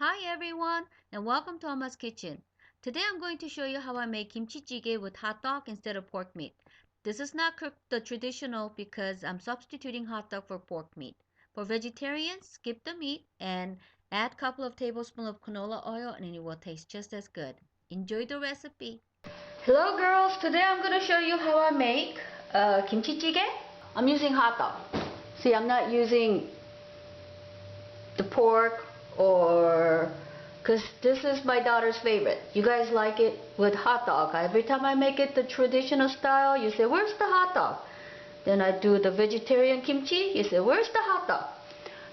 Hi everyone and welcome to Omma's Kitchen. Today I'm going to show you how I make kimchi jjigae with hot dog instead of pork meat. This is not cooked the traditional because I'm substituting hot dog for pork meat. For vegetarians, skip the meat and add a couple of tablespoons of canola oil and it will taste just as good. Enjoy the recipe. Hello girls, today I'm going to show you how I make kimchi jjigae. I'm using hot dog. See, I'm not using the pork or because this is my daughter's favorite. You guys like it with hot dog. Every time I make it the traditional style, you say, where's the hot dog? Then I do the vegetarian kimchi, you say, where's the hot dog?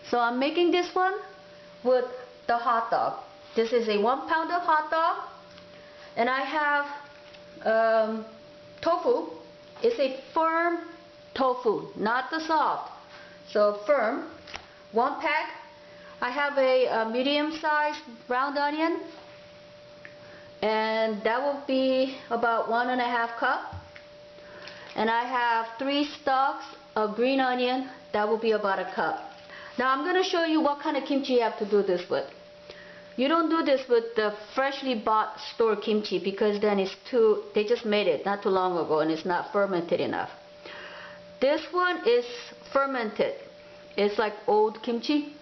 So I'm making this one with the hot dog. This is a 1 pound of hot dog and I have tofu. It's a firm tofu, not the soft. So firm, 1 pack. I have a medium-sized round onion, and that will be about 1.5 cups. And I have 3 stalks of green onion, that will be about 1 cup. Now I'm going to show you what kind of kimchi you have to do this with. You don't do this with the freshly bought store kimchi because then it's they just made it not too long ago and it's not fermented enough. This one is fermented. It's like old kimchi.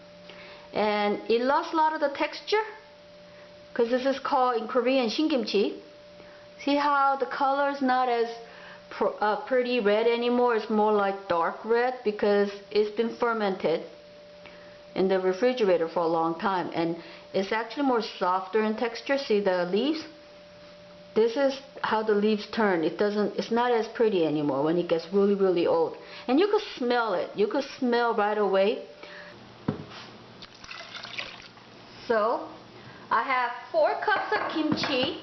And it lost a lot of the texture because this is called in Korean shingimchi. See how the color is not as pretty red anymore. It's more like dark red because it's been fermented in the refrigerator for a long time, and it's actually more softer in texture. See the leaves? This is how the leaves turn. It's not as pretty anymore when it gets really old. And you could smell it. You could smell right away. So I have 4 cups of kimchi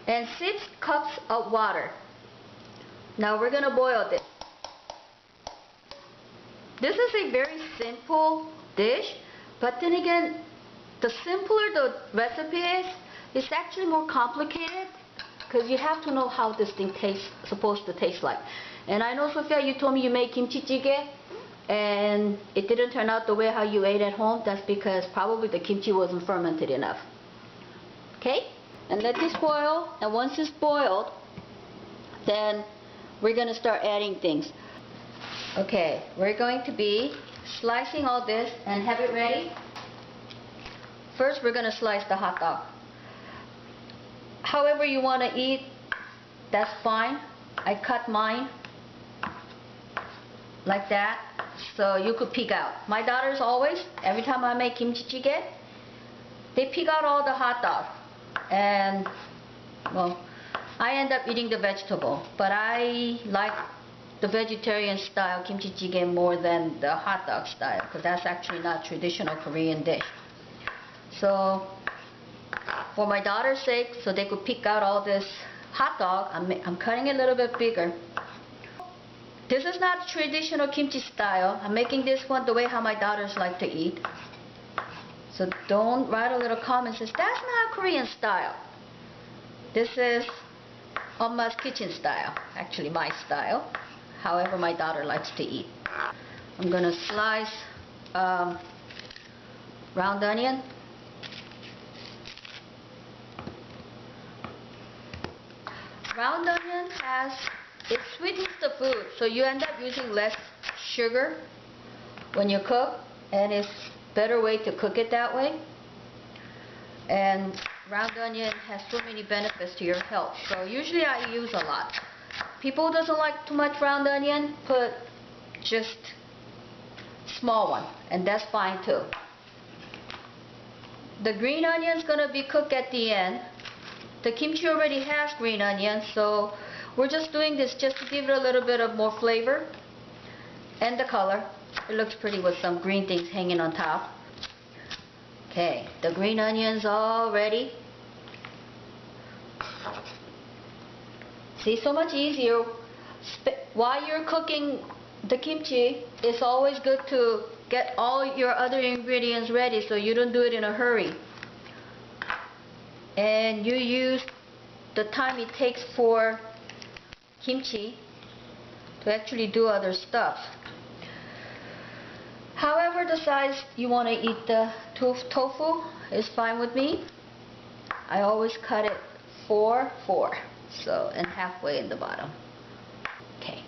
and 6 cups of water. Now we're going to boil this. This is a very simple dish, but then again, the simpler the recipe is, it's actually more complicated because you have to know how this thing supposed to taste like. And I know, Sophia, you told me you make kimchi jjigae and it didn't turn out the way how you ate at home. That's because probably the kimchi wasn't fermented enough. Okay? And let this boil, and once it's boiled, then we're going to start adding things. Okay, we're going to be slicing all this and have it ready. First we're going to slice the hot dog. However you want to eat, that's fine. I cut mine like that, so you could pick out. My daughters always, every time I make kimchi jjigae, they pick out all the hot dog, and well, I end up eating the vegetable, but I like the vegetarian style kimchi jjigae more than the hot dog style because that's actually not traditional Korean dish. So for my daughter's sake, so they could pick out all this hot dog, I'm cutting it a little bit bigger. This is not traditional kimchi style. I'm making this one the way how my daughters like to eat. So don't write a little comment says that's not Korean style. This is Omma's kitchen style, actually my style. However my daughter likes to eat. I'm gonna slice round onion. Round onion it sweetens the food, so you end up using less sugar when you cook, and it's a better way to cook it that way. And round onion has so many benefits to your health, so usually I use a lot. People who doesn't like too much round onion, put just small one, and that's fine too. The green onion is gonna be cooked at the end. The kimchi already has green onion, so we're just doing this just to give it a little bit of more flavor and the color. It looks pretty with some green things hanging on top. Okay, the green onion's all ready. See, so much easier. While you're cooking the kimchi, it's always good to get all your other ingredients ready so you don't do it in a hurry. And you use the time it takes for kimchi to actually do other stuff. However the size you want to eat the tofu is fine with me. I always cut it 4-4, so, and halfway in the bottom. Okay.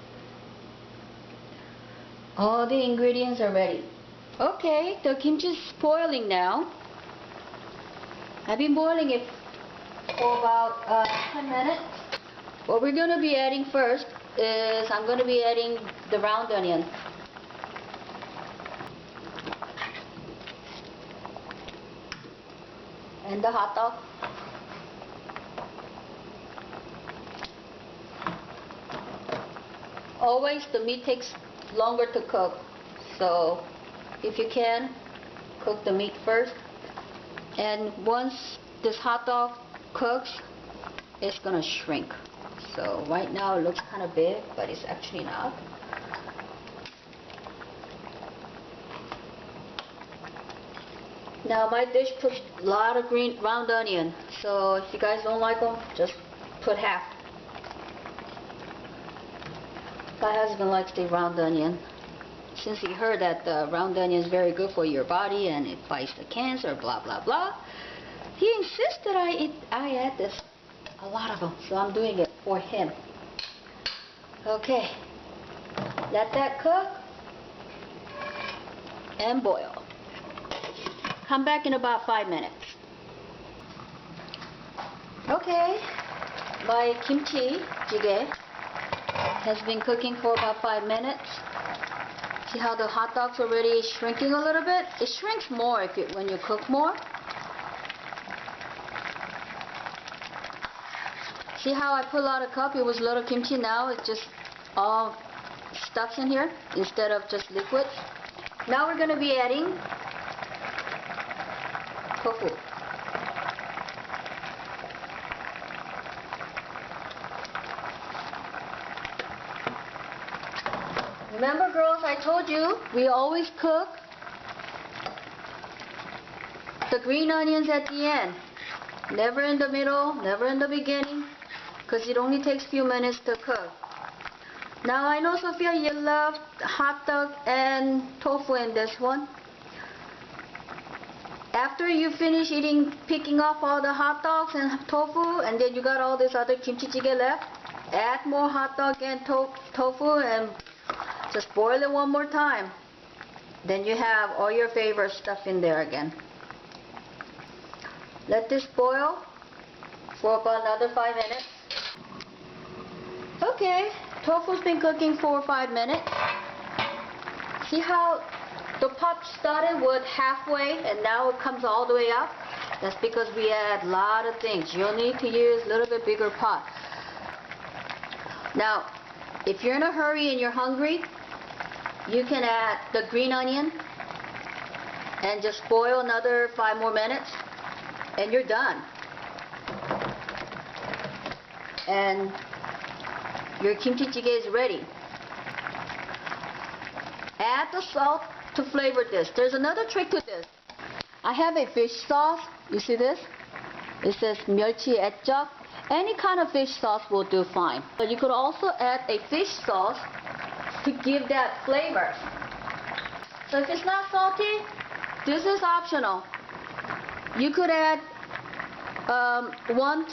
All the ingredients are ready. Okay, the kimchi is boiling now. I've been boiling it for about 10 minutes. What we're going to be adding first is I'm going to be adding the round onion. And the hot dog. Always the meat takes longer to cook, so if you can, cook the meat first. And once this hot dog cooks, it's gonna shrink. So right now it looks kind of big, but it's actually not. Now my dish puts a lot of green round onion, so if you guys don't like them, just put half. My husband likes the round onion. Since he heard that the round onion is very good for your body and it fights the cancer, blah blah blah, he insists that I add this, a lot of them, so I'm doing it for him. Okay, let that cook and boil. Come back in about 5 minutes. Okay, my kimchi jiigae has been cooking for about 5 minutes. See how the hot dog's already shrinking a little bit? It shrinks more when you cook more. See how I put a lot of cup? It was a little kimchi. Now it's just all stuck in here instead of just liquid. Now we're going to be adding tofu. Remember, girls, I told you we always cook the green onions at the end. Never in the middle, never in the beginning, because it only takes a few minutes to cook. Now I know, Sophia, you love hot dog and tofu in this one. After you finish picking up all the hot dogs and tofu, and then you got all this other kimchi jjigae left, add more hot dog and tofu and just boil it one more time. Then you have all your favorite stuff in there again. Let this boil for about another 5 minutes. Okay, tofu's been cooking for 5 minutes. See how the pot started with halfway and now it comes all the way up? That's because we add a lot of things. You'll need to use a little bit bigger pot. Now, if you're in a hurry and you're hungry, you can add the green onion and just boil another 5 more minutes and you're done. And your kimchi jjigae is ready. Add the salt to flavor this. There's another trick to this. I have a fish sauce. You see this? It says 멸치 액젓. Any kind of fish sauce will do fine. But you could also add a fish sauce to give that flavor. So if it's not salty, this is optional. You could add 1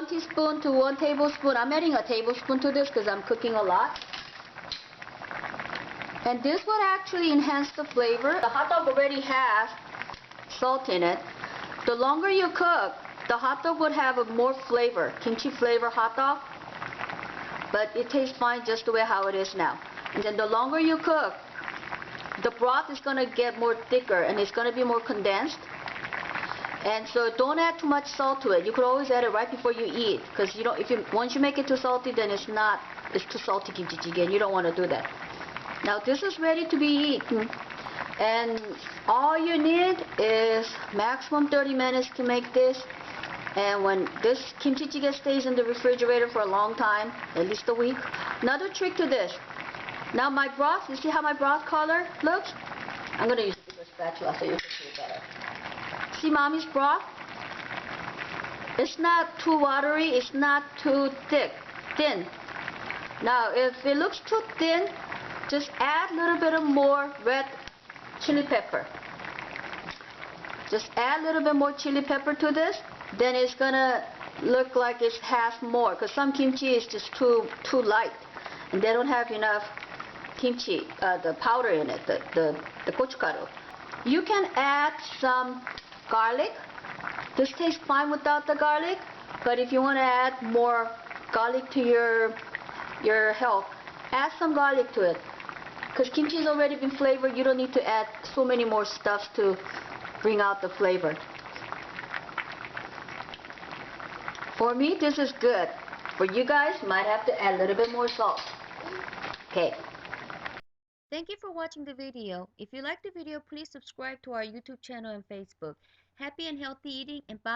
teaspoon to 1 tablespoon. I'm adding a tablespoon to this because I'm cooking a lot. And this would actually enhance the flavor. The hot dog already has salt in it. The longer you cook, the hot dog would have a more flavor, kimchi flavor hot dog. But it tastes fine just the way how it is now. And then the longer you cook, the broth is going to get more thicker and it's going to be more condensed. And so don't add too much salt to it. You could always add it right before you eat, because once you make it too salty, then it's too salty kimchi jjigae, and you don't want to do that. Now this is ready to be eaten, and all you need is maximum 30 minutes to make this. And when this kimchi jjigae stays in the refrigerator for a long time, at least a week. Another trick to this. Now my broth, you see how my broth color looks? I'm going to use a bigger spatula so you can see it better. See mommy's broth? It's not too watery, it's not too thin. Now if it looks too thin, just add a little bit of more red chili pepper. Just add a little bit more chili pepper to this, then it's gonna look like it has more, because some kimchi is just too light and they don't have enough kimchi, the powder in it, the gochugaru. You can add some garlic. This tastes fine without the garlic, but if you want to add more garlic to your health, add some garlic to it, because kimchi has already been flavored. You don't need to add so many more stuffs to bring out the flavor. For me, this is good. For you guys, might have to add a little bit more salt. Okay. Thank you for watching the video. If you liked the video, please subscribe to our YouTube channel and Facebook. Happy and healthy eating, and bye.